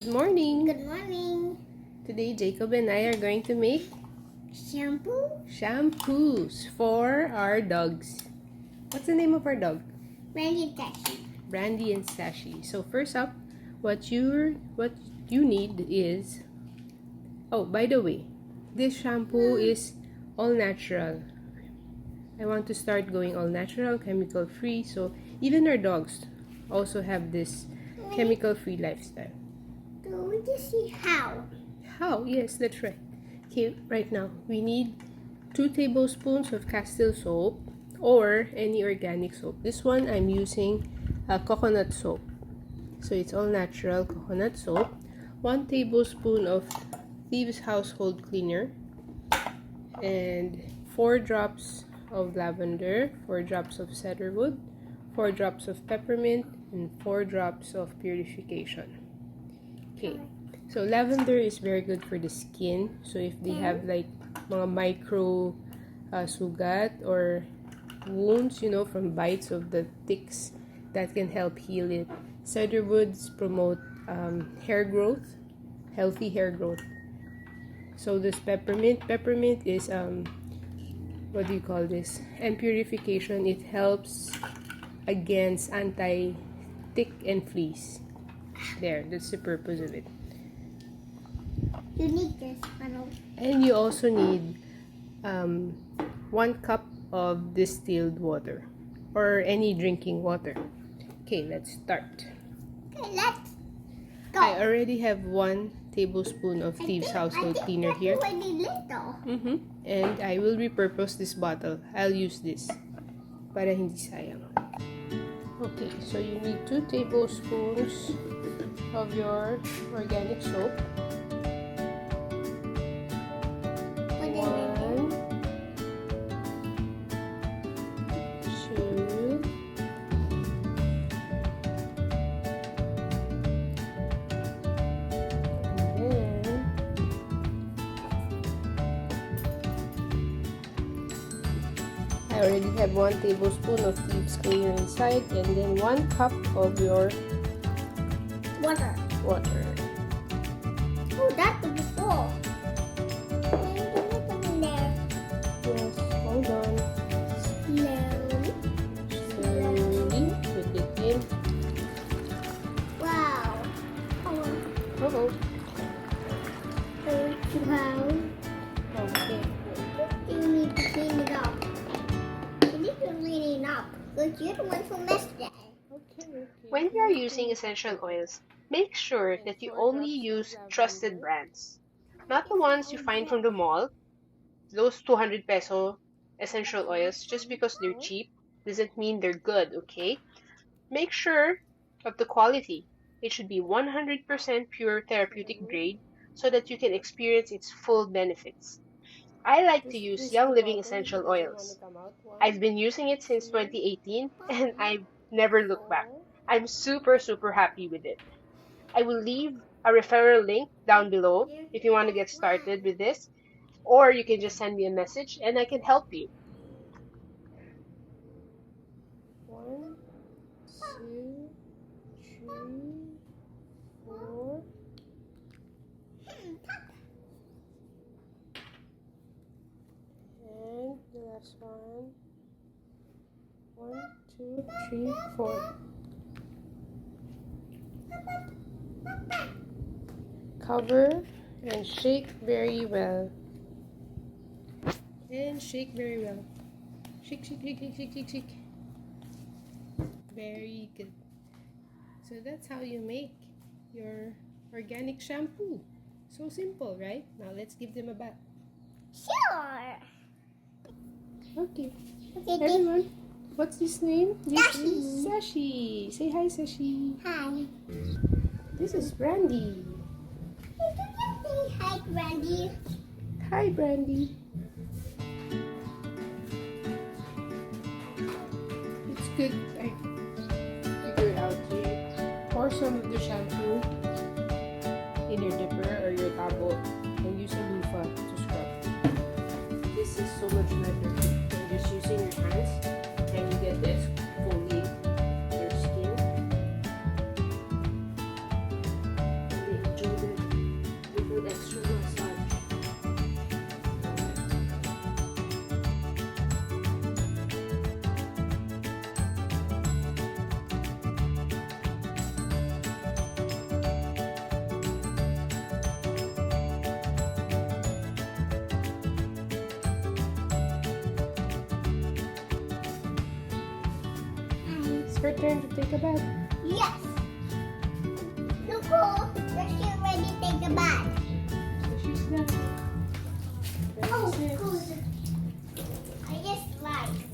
Good morning. Good morning. Today, Jacob and I are going to make shampoos for our dogs. What's the name of our dog? Brandy and Sashi. Brandy and Sashi. So first up, what you need is, oh, by the way, this shampoo is all natural. I want to start going all natural, chemical free, so even our dogs also have this chemical free lifestyle. So we just see how. How? Yes, that's right. Okay, right now we need 2 tablespoons of castille soap or any organic soap. This one I'm using coconut soap. So it's all natural coconut soap. 1 tablespoon of Thieves household cleaner and 4 drops of lavender, 4 drops of cedarwood, 4 drops of peppermint, and 4 drops of purification. Okay, so lavender is very good for the skin. So if they have like mga micro sugat or wounds, you know, from bites of the ticks, that can help heal it. Cedarwoods promote hair growth, healthy hair growth. So this peppermint is what do you call this? And purification, it helps against anti-tick and fleas. There, that's the purpose of it. You need this, Mano. And you also need 1 cup of distilled water or any drinking water. Okay, let's start. Okay, let's go. I already have 1 tablespoon of Thieves household cleaner here. And I will repurpose this bottle. I'll use this para hindi sayang. Okay, so you need 2 tablespoons of your organic soap. 1, 2, I already have 1 tablespoon of Thieves cleaner inside, and then 1 cup of your water. Oh, that's the before. Yes, hold on. Slowly put it in. Wow. Uh-oh. Wow. Okay. You need to clean it up. You need to clean it up because you're the one who messed it. Okay. When you are using essential oils, make sure that you only use trusted brands, not the ones you find from the mall. Those 200 peso essential oils, just because they're cheap, doesn't mean they're good, okay? Make sure of the quality. It should be 100% pure therapeutic grade so that you can experience its full benefits. I like to use Young Living essential oils. I've been using it since 2018 and I've never looked back. I'm super happy with it. I will leave a referral link down below if you want to get started with this, or you can just send me a message and I can help you. 1, 2, 3, 4. And the last one. 1, 2, 3, 4. Cover and shake very well. And shake very well. Shake. Very good. So that's how you make your organic shampoo. So simple, right? Now let's give them a bath. Sure. Okay. Okay, Everyone, what's his name? Sashi. Sashi. Say hi, Sashi. Hi. This is Brandy. Hi, Brandy. Hi, Brandy. It's good. I figured out to pour some of the shampoo in your dipper or your tabo and use a loofah to scrub. This is so much better than just using your hands, and you get this fully your skin. her turn to take a bath? Yes. Nicole, let's get ready to take a bath. She's done. Oh, cool. I just like.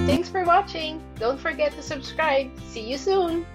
Thanks for watching! Don't forget to subscribe. See you soon!